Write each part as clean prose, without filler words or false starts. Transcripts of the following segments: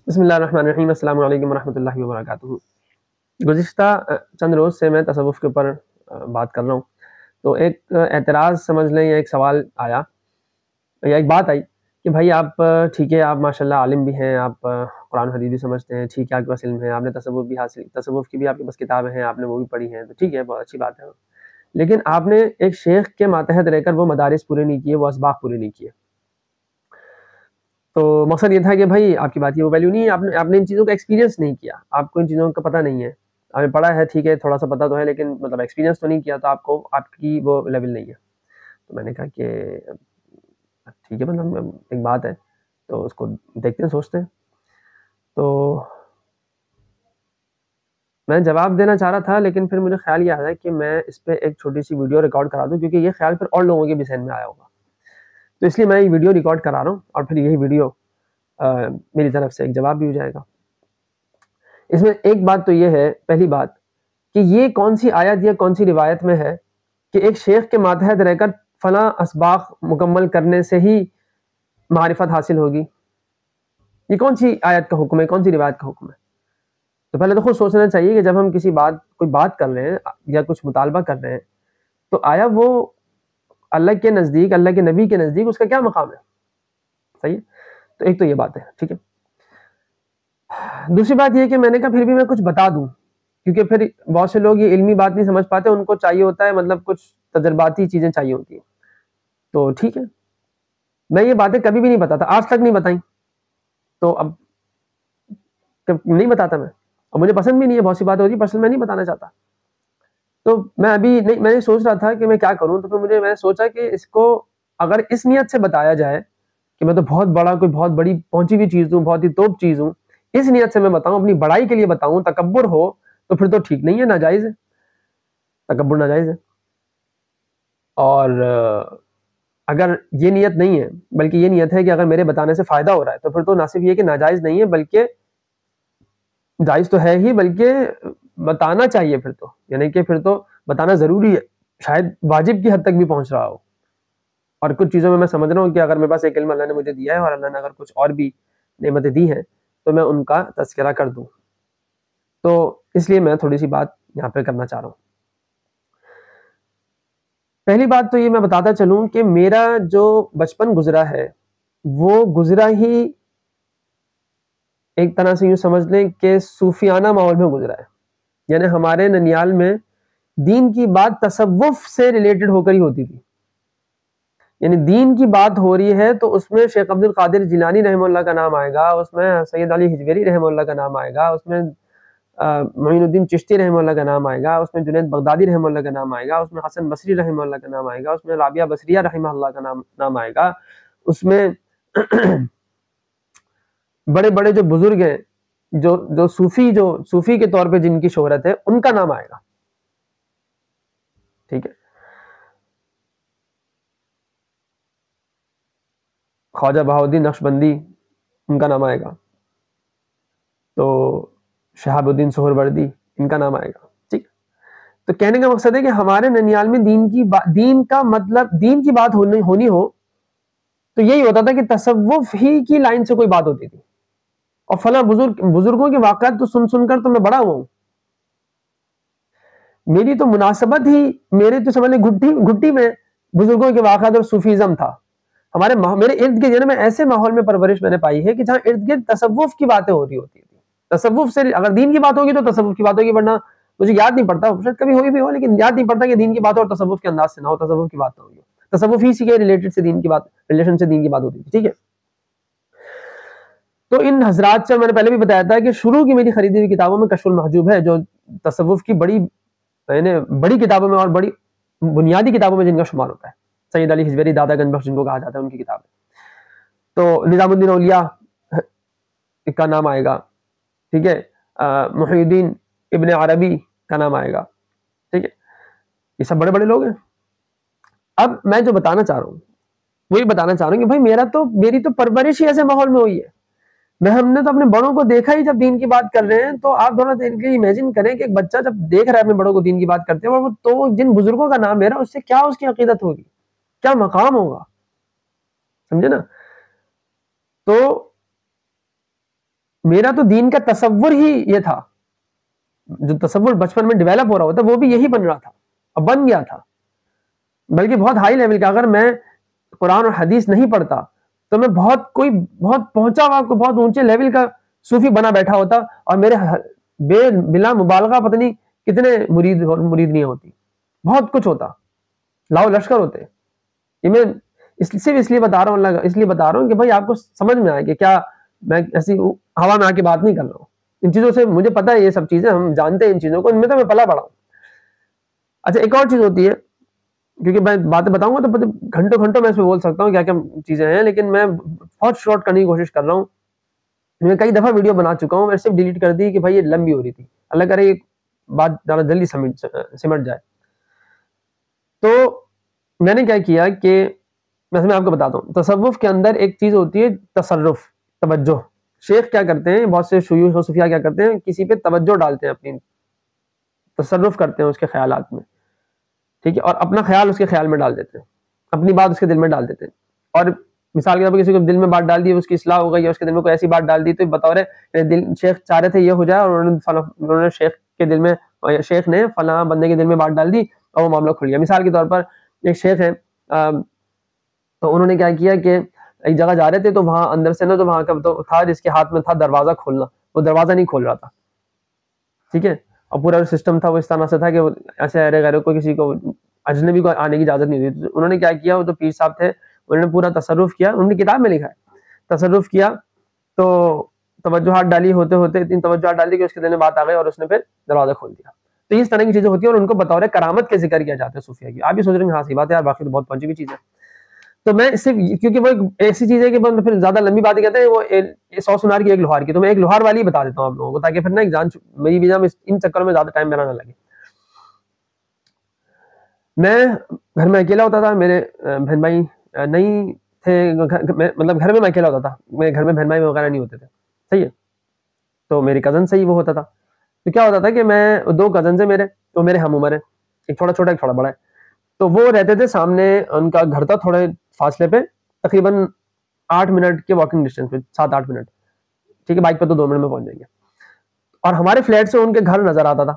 بسم اللہ الرحمن الرحیم، السلام علیکم ورحمۃ اللہ وبرکاتہ۔ گزشتہ چند روز سے میں تصوف کے اوپر بات کر رہا ہوں، تو ایک اعتراض سمجھ لیں یا ایک سوال آیا یا ایک بات آئی کہ بھائی آپ ٹھیک ہے، آپ ماشاءاللہ عالم بھی ہیں، آپ قرآن حدیث بھی سمجھتے ہیں، ٹھیک ہے، آپ کے پاس علم ہے، آپ نے تصوف بھی حاصل، تصوف کی بھی آپ کے پاس کتابیں ہیں، آپ نے وہ بھی پڑھی ہیں، تو ٹھیک ہے، بہت اچھی بات ہے، لیکن آپ نے ایک شیخ کے ماتحت رہ کر وہ مدارس پورے نہیں کیے، وہ اسباق پورے نہیں کیے۔ تو مقصد یہ تھا کہ بھائی آپ کی بات کی وہ ویلیو نہیں ہے، آپ نے ان چیزوں کا ایکسپیرینس نہیں کیا، آپ کو ان چیزوں کا پتہ نہیں ہے، آپ نے پڑھا ہے ٹھیک ہے، تھوڑا سا پتہ تو ہے، لیکن مطلب ایکسپیرینس تو نہیں کیا، تو آپ کی وہ لیول نہیں ہے۔ تو میں نے کہا کہ ٹھیک ہے، مطلب ایک بات ہے، تو اس کو دیکھتے ہیں، سوچتے ہیں۔ تو میں جواب دینا چاہ رہا تھا، لیکن پھر مجھے خیال یہ آیا کہ میں اس پہ ایک چھوٹی سی ویڈیو ریکارڈ کرا دوں، کیونکہ یہ خیال پھر اور لوگوں کے بھی ذہن میں آیا ہوگا، تو اس لیے میں یہ ویڈیو ریکارڈ کرا رہا ہوں، اور پھر یہی ویڈیو میری طرف سے ایک جواب بھی ہو جائے گا۔ اس میں ایک بات تو یہ ہے، پہلی بات کہ یہ کون سی آیت یا کون سی روایت میں ہے کہ ایک شیخ کے ماتحت رہ کر فلاں اسباق مکمل کرنے سے ہی معرفت حاصل ہوگی؟ یہ کون سی آیت کا حکم ہے، کون سی روایت کا حکم ہے؟ تو پہلے تو خود سوچنا چاہیے کہ جب ہم کوئی بات کر رہے ہیں یا کچھ مطالبہ کر رہے ہیں، تو آیا وہ اللہ کے نزدیک، اللہ کے نبی کے نزدیک اس کا کیا مقام ہے؟ صحیح ہے؟ تو ایک تو یہ بات ہے، ٹھیک ہے۔ دوسری بات یہ کہ میں نے کہا پھر بھی میں کچھ بتا دوں، کیونکہ پھر بہت سے لوگ یہ علمی بات نہیں سمجھ پاتے، ان کو چاہیے ہوتا ہے مطلب کچھ تجرباتی چیزیں چاہیے ہوتی ہیں، تو ٹھیک ہے، میں یہ باتیں کبھی بھی نہیں بتاتا، آج تک نہیں بتائیں، تو اب نہیں بتاتا میں، اور مجھے پسند بھی نہیں ہے، بہت سی باتیں ہوتی ہیں پرسنل میں نہیں بتانا چاہتا، تو میں ابھی نہیں، میں سوچ رہا تھا کہ میں کیا کروں، تو پھر میں نے سوچا کہ اس کو اگر اس نیت سے بتایا جائے کہ میں تو بہت بڑا، کوئی بہت بڑی پہنچی ہوئی چیز ہوں، بہت ہی توپ چیز ہوں، اس نیت سے میں بتاؤں، اپنی بڑائی کے لیے بتاؤں، تکبر ہو، تو پھر تو ٹھیک نہیں ہے، ناجائز ہے، تکبر ناجائز ہے۔ اور اگر یہ نیت نہیں ہے، بلکہ یہ نیت ہے کہ اگر میرے بتانے سے فائدہ ہو رہا ہے، تو پھر تو نہ صرف یہ کہ ناجائز نہیں ہے، بلکہ جائز تو ہے ہی، بلکہ بتانا چاہیے پھر تو، یعنی کہ پھر تو بتانا ضروری ہے، شاید واجب کی حد تک بھی پہنچ رہا ہو۔ اور کچھ چیزوں میں سمجھ رہا ہوں کہ اگر میرے پاس ایک علم اللہ نے مجھے دیا ہے، اور اللہ نے اگر کچھ اور بھی نعمتیں دی ہیں، تو میں ان کا تذکرہ کر دوں، تو اس لیے میں تھوڑی سی بات یہاں پہ کرنا چاہ رہا ہوں۔ پہلی بات تو یہ میں بتاتا چلوں کہ میرا جو بچپن گزرا ہے، وہ گزرا ہی ایک طرح سے یوں سمجھ لیں کہ صوفیانہ ماحول میں گزرا ہے، یعنی ہمارے ننیال میں دین کی بات تصوف سے ریلیٹڈ ہو کر ہی ہوتی تھی، یعنی دین کی بات ہو رہی ہے تو اس میں شیخ عبد القادر جیلانی رحمہ اللہ کا نام آئے گا، اس میں سید علی حجویری رحمہ اللہ کا نام آئے گا، اس میں معین الدین چشتی رحمہ اللہ کا نام آئے گا، اس میں جنید بغدادی رحمہ اللہ کا نام آئے گا، اس میں حسن بصری رحمہ اللہ کا نام آئے گا، اس میں رابعہ بصریہ رحمہ اللہ کا نام آئے گا، اس میں بڑے بڑے جو بزرگ ہیں، جو صوفی کے طور پہ جن کی شہرت ہے، ان کا نام آئے گا، ٹھیک ہے۔ خواجہ بہاؤالدین نقشبندی، ان کا نام آئے گا، تو شہاب الدین سہروردی، ان کا نام آئے گا، ٹھیک۔ تو کہنے کا مقصد ہے کہ ہمارے ننیال میں دین کا مطلب، دین کی بات ہونی ہو تو یہی ہوتا تھا کہ تصوف ہی کی لائن سے کوئی بات ہوتی تھی، اور فلاں بزرگوں کے واقعات تو سن کر تو میں بڑا ہوا ہوں، میری تو مناسبت ہی، میرے تو سمجھ لیں گھٹی میں بزرگوں کے واقعات اور صوفیزم تھا، میرے ارد گرد، یعنی میں ایسے ماحول میں پرورش میں نے پائی ہے کہ جہاں ارد گرد تصوف کی باتیں ہوتی تھی، تصوف سے اگر دین کی بات ہوگی تو تصوف کی بات ہوگی، ورنہ مجھے یاد نہیں پڑتا، شاید کبھی ہوئی بھی ہو، لیکن یاد نہیں پڑتا کہ دین کی بات اور تصوف کے انداز سے نہ ہو، تصوف کی بات نہ ہوگی، تصوف ہی سے ریلیٹڈ سے دین کی بات، ریلیشن سے دین کی بات ہوتی تھی، ٹھیک ہے۔ تو ان حضرات سے میں نے پہلے بھی بتایا تھا کہ شروع کی میری خریدی ہوئی کتابوں میں کشف المحجوب ہے، جو تصوف کی بڑی کتابوں میں اور بڑی بنیادی کتابوں میں جن کا شمار ہوتا ہے، سید علی حجویری دادا گنج بخش جن کو کہا جاتا ہے، ان کی کتاب ہے۔ تو نظام الدین اولیاء کا نام آئے گا، ٹھیک ہے، محی الدین ابن عربی کا نام آئے گا، ٹھیک ہے، یہ سب بڑے بڑے لوگ ہیں۔ اب میں جو بتانا چاہ رہا ہوں وہی بتانا چاہ رہا ہوں کہ بھائی میری تو پرورش ہی ایسے ماحول میں ہوئی ہے، ہم نے تو اپنے بڑوں کو دیکھا ہی، جب دین کی بات کر رہے ہیں تو آپ تھوڑا دیر کے امیجن کریں کہ ایک بچہ جب دیکھ رہا ہے اپنے بڑوں کو دین کی بات کرتے ہیں، اور تو جن بزرگوں کا نام لے رہا ہے، اس سے کیا اس کی عقیدت ہوگی، کیا مقام ہوگا، سمجھے نا؟ تو میرا تو دین کا تصور ہی یہ تھا، جو تصور بچپن میں ڈیولپ ہو رہا ہوتا وہ بھی یہی بن رہا تھا اور بن گیا تھا، بلکہ بہت ہائی لیول کا. اگر میں قرآن اور حدیث نہیں پڑھتا تو میں بہت پہنچا ہوا بہت اونچے لیول کا صوفی بنا بیٹھا ہوتا، اور میرے بلا مبالغہ پتہ نہیں کتنے مریدنیاں ہوتی، بہت کچھ ہوتا، لاؤ لشکر ہوتے. یہ میں صرف اس لیے بتا رہا ہوں کہ بھائی آپ کو سمجھ میں آئے کہ کیا میں ایسی ہوا میں آ کے بات نہیں کر رہا ہوں. ان چیزوں سے مجھے پتا ہے، یہ سب چیزیں ہم جانتے ہیں، ان چیزوں کو ان میں تو میں پلا پڑا ہوں. اچھا ایک اور چیز ہوتی ہے، کیونکہ میں باتیں بتاؤں گا تو گھنٹوں میں اس میں بول سکتا ہوں کیا کیا چیزیں ہیں، لیکن میں بہت شارٹ کرنے کی کوشش کر رہا ہوں. میں کئی دفعہ ویڈیو بنا چکا ہوں، میں صرف ڈیلیٹ کر دی کہ بھائی یہ لمبی ہو رہی تھی، اللہ کرے یہ بات زیادہ جلدی سمٹ جائے. تو میں نے کیا کیا کہ ویسے میں آپ کو بتاتا ہوں، تصوف کے اندر ایک چیز ہوتی ہے تصرف، توجہ. شیخ کیا کرتے ہیں، بہت سے شیوخ و صوفیاء کیا کرتے ہیں، کسی پہ توجہ ڈالتے ہیں، اپنی تصرف کرتے ہیں اس کے خیالات میں، ٹھیک ہے، اور اپنا خیال اس کے خیال میں ڈال دیتے ہیں، اپنی بات اس کے دل میں ڈال دیتے ہیں. اور مثال کے طور پر کسی کو دل میں بات ڈال دی، اس کی اصلاح ہو گئی، یا اس کے دل میں کوئی ایسی بات ڈال دی تو بطور شیخ چاہ رہے تھے یہ ہو جائے، اور انہوں نے شیخ کے دل میں، شیخ نے فلاں بندے کے دل میں بات ڈال دی اور وہ معاملہ کھل گیا. مثال کے طور پر ایک شیخ ہے، تو انہوں نے کیا کیا کہ ایک جگہ جا رہے تھے، تو وہاں اندر سے نا، تو وہاں کا تو تھا جس کے ہاتھ میں تھا دروازہ کھولنا، وہ دروازہ نہیں کھول رہا تھا، ٹھیک ہے، اور پورا سسٹم تھا وہ اس طرح سے تھا کہ ایسے ارے غیروں کو، کسی کو اجنبی کو آنے کی اجازت نہیں دی. انہوں نے کیا کیا، وہ تو پیر صاحب تھے، انہوں نے پورا تصرف کیا، انہوں نے کتاب میں لکھا ہے، تصرف کیا تو توجہات ڈالی، ہوتے ہوتے اتنی توجہات ڈالی کہ اس کے دل میں بات آ گئی اور اس نے پھر دروازہ کھول دیا. تو اس طرح کی چیزیں ہوتی ہیں اور ان کو بطور کرامت کے ذکر کیا جاتا ہے صوفیہ کی. آپ بھی سوچ رہے ہیں ہاں صحیح بات ہے یار، باقی تو بہت پہنچی ہوئی چیز ہے. تو میں صرف کیونکہ وہ ایسی چیز ہے کہ پھر زیادہ لمبی باتیں کہتے ہیں، وہ 100 سنار کی ایک لوہار کی، تو میں ایک لوہار والی بتا دیتا ہوں آپ لوگوں کو، تاکہ پھر نا ایک جان میری بھی ان چکروں میں زیادہ ٹائم میرا نہ لگے. میں گھر میں اکیلا ہوتا تھا، میرے بہن بھائی نہیں تھے، مطلب گھر میں اکیلا ہوتا تھا، میرے گھر میں بہن بھائی وغیرہ نہیں ہوتے تھے، صحیح ہے. تو میری کزن سے ہی وہ ہوتا تھا. تو کیا ہوتا تھا کہ میں 2 کزن ہیں میرے، تو میرے ہم عمر ہیں، ایک تھوڑا چھوٹا ایک تھوڑا بڑا ہے. تو وہ رہتے تھے سامنے، ان کا گھر تھا تھوڑے فاصلے پہ، تقریباً 8 منٹ کے واکنگ ڈسٹینس پہ، 7-8 منٹ، ٹھیک ہے، بائک پہ تو 2 منٹ میں پہنچ جائیں گے. اور ہمارے فلیٹ سے ان کے گھر نظر آتا تھا.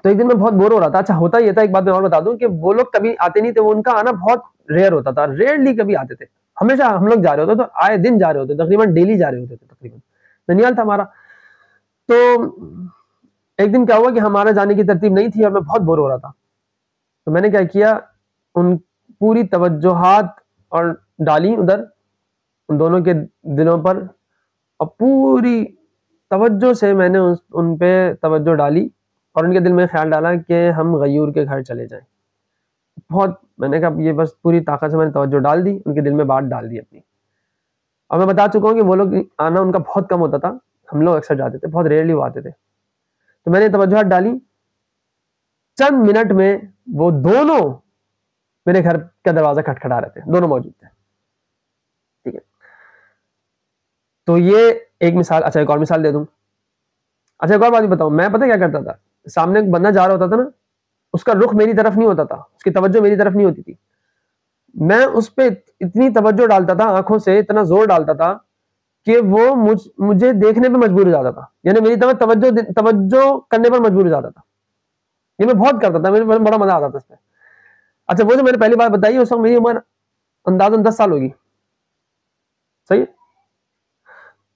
تو ایک دن میں بہت بور ہو رہا تھا. اچھا ہوتا یہ تھا، ایک بات میں اور بتا دوں کہ وہ لوگ کبھی آتے نہیں تھے، وہ ان کا آنا بہت ریئر ہوتا تھا، ریئرلی کبھی آتے تھے، ہمیشہ ہم لوگ جا رہے ہوتے، تو آئے دن جا رہے ہوتے، تقریباً ڈیلی جا رہے ہوتے تھے، تقریباً ننیال تھا ہمارا. تو ایک دن کیا ہوا کہ ہمارا جانے کی ترتیب نہیں تھی اور میں بہت بور ہو رہا تھا. تو میں نے کیا کیا، ان پوری توجہات اور ڈالی ادھر، ان دونوں کے دلوں پر، اور پوری توجہ سے میں نے ان پہ توجہ ڈالی، اور ان کے دل میں خیال ڈالا کہ ہم غیور کے گھر چلے جائیں. بہت میں نے کہا یہ بس پوری طاقت سے میں نے توجہ ڈال دی، ان کے دل میں بات ڈال دی اپنی. اور میں بتا چکا ہوں کہ وہ لوگ آنا ان کا بہت کم ہوتا تھا، ہم لوگ اکثر جاتے تھے، بہت ریئرلی وہ آتے تھے. تو میں نے توجہات ڈالی، چند منٹ میں وہ دونوں میرے گھر کا دروازہ کھٹکھٹا رہے تھے، دونوں موجود تھے، ٹھیک ہے. تو یہ ایک مثال. اچھا ایک اور مثال دے دوں. اچھا ایک اور بات بھی بتاؤں، میں پتہ کیا کرتا تھا، سامنے ایک بندہ جا رہا ہوتا تھا نا، اس کا رخ میری طرف نہیں ہوتا تھا، اس کی توجہ میری طرف نہیں ہوتی تھی، میں اس پہ اتنی توجہ ڈالتا تھا، آنکھوں سے اتنا زور ڈالتا تھا کہ وہ مجھے دیکھنے پہ مجبور ہو جاتا تھا، یعنی میری طرف توجہ کرنے پر مجبور ہو جاتا تھا. یہ میں بہت کرتا تھا، میرے بڑا مزہ آتا تھا اس پہ. اچھا وہ جو میں نے پہلی بار بتائی، اس وقت میری عمر اندازاً 10 سال ہوگی، صحیح.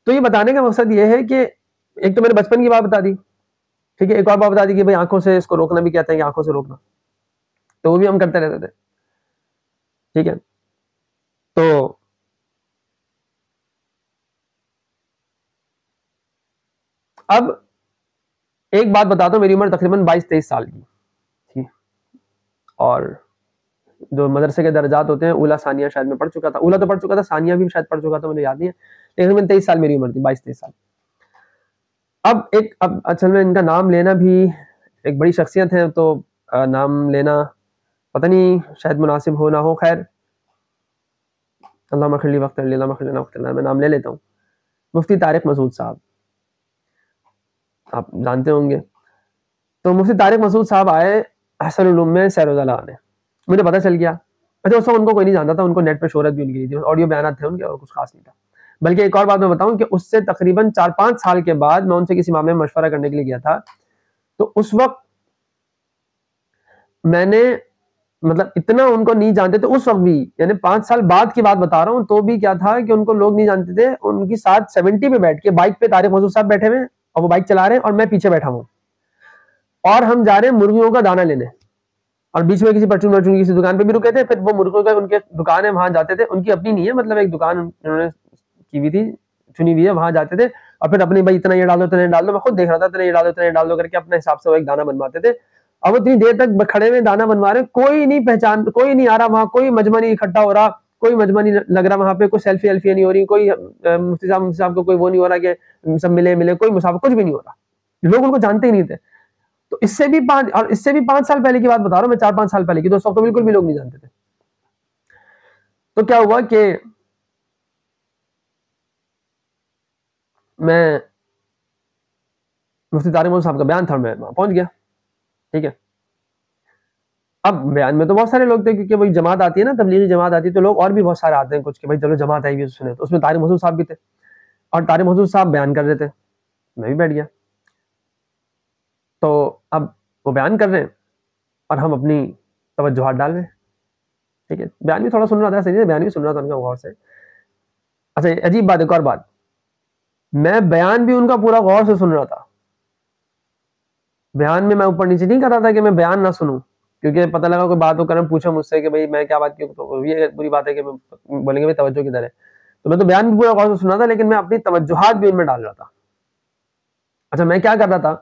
تو یہ بتانے کا مقصد یہ ہے کہ ایک تو میں نے بچپن کی بات بتا دی، ٹھیک ہے، ایک اور بات بتا دی کہ بھائی آنکھوں سے اس کو روکنا بھی کہتے ہیں کہ آنکھوں سے روکنا، تو وہ بھی ہم کرتے رہتے تھے، ٹھیک ہے. تو اب ایک بات بتاتا ہوں، میری عمر تقریباً 22-23 سال کی تھی، اور جو مدرسے کے درجات ہوتے ہیں، اولا ثانیہ شاید میں پڑھ چکا تھا، اولا تو پڑھ چکا تھا، ثانیہ بھی شاید پڑھ چکا تھا، مجھے یاد نہیں ہے، لیکن 23 سال میری عمر تھی، 22-23 سال. اب اصل میں ان کا نام لینا بھی، ایک بڑی شخصیت ہے تو نام لینا پتہ نہیں شاید مناسب ہو نہ ہو، خیر اللہ مخلی وقت اللہ مخلی وقت اللہ، میں نام لے لیتا ہوں. مفتی طارق مسعود صاحب، آپ جانتے ہوں گے. تو مفتی طارق مسعود صاحب آئے احسن العلوم میں سیر لانے، مجھے پتہ چل گیا. اچھا اس وقت ان کو کوئی نہیں جانتا تھا، ان کو نیٹ پہ شہرت بھی ان کی نہیں تھی، آڈیو بیانات تھے ان کے اور کچھ خاص نہیں تھا. بلکہ ایک اور بات میں بتاؤں کہ اس سے تقریباً 4-5 سال کے بعد میں ان سے کسی معاملے میں مشورہ کرنے کے لیے گیا تھا، تو اس وقت میں نے مطلب اتنا ان کو نہیں جانتے تھے اس وقت بھی، یعنی 5 سال بعد کی بات بتا رہا ہوں، تو بھی کیا تھا کہ ان کو لوگ نہیں جانتے تھے، ان کی ساتھ 70 پہ بیٹھ کے بائک پہ طارق مسعود صاحب بیٹھے ہوئے اور وہ بائک چلا رہے ہیں اور میں پیچھے بیٹھا ہوں، اور ہم جا رہے ہیں مرغیوں کا دانہ لینے، اور بیچ میں کسی پرچون کی کسی دکان پہ بھی رکے تھے، پھر وہ مرغوں کا ان کے دکان ہے وہاں جاتے تھے، ان کی اپنی نہیں ہے، مطلب ایک دکان انہوں نے کی ہوئی تھی، چنی ہوئی ہے، وہاں جاتے تھے اور پھر اپنی بھائی اتنا یہ ڈال دو اتنا یہ ڈال دو، میں خود دیکھ رہا تھا اتنا یہ ڈال دو اتنا یہ ڈال دو کر کے اپنے حساب سے وہ ایک دانہ بنواتے تھے، اور وہ اتنی دیر تک کھڑے ہوئے دانہ بنوا رہے، کوئی نہیں پہچان، کوئی نہیں آ رہا وہاں، کوئی مجمع نہیں اکٹھا ہو رہا، کوئی مجمع نہیں لگ رہا وہاں پہ، کوئی سیلفی الفی نہیں ہو رہی، کوئی مفتی صاحب کو کوئی وہ نہیں ہو رہا کہ سب ملے کوئی مسافر، کچھ بھی نہیں ہو رہا، لوگ ان کو جانتے ہی نہیں تھے. تو اس سے بھی 5 سال پہلے کی بات بتا رہا ہوں میں، 4-5 سال پہلے کی، تو اس وقت تو بالکل بھی لوگ نہیں جانتے تھے. تو کیا ہوا کہ میں مفتی طارق مسعود صاحب کا بیان تھا، میں وہاں پہنچ گیا، ٹھیک ہے. اب بیان میں تو بہت سارے لوگ تھے، کیونکہ وہی جماعت آتی ہے نا، تبلیغی جماعت آتی ہے، تو لوگ اور بھی بہت سارے آتے ہیں کچھ کہ بھائی چلو جماعت آئی ہوئی سنیں، تو اس میں طارق مسعود صاحب بھی تھے، اور طارق مسعود صاحب بیان کر رہے تھے، میں بھی بیٹھ گیا. تو اب وہ بیان کر رہے ہیں اور ہم اپنی توجہات ڈال رہے ہیں، ٹھیک ہے. بیان بھی تھوڑا سن رہا تھا، صحیح ہے، بیان بھی سن رہا تھا ان کا غور سے. اچھا عجیب بات، ایک اور بات، میں بیان بھی ان کا پورا غور سے سن رہا تھا. بیان میں اوپر نیچے نہیں کر رہا تھا کہ میں بیان نہ سنوں، کیونکہ پتہ لگا کوئی بات ہو کر پوچھا مجھ سے کہ بھائی میں کیا بات کیوں، تو یہ بری بات ہے کہ بولیں گے بھائی توجہ کدھر ہے. تو میں تو بیان بھی پورا غور سے سنا تھا، لیکن میں اپنی توجہات بھی ان میں ڈال رہا تھا. اچھا میں کیا کر رہا تھا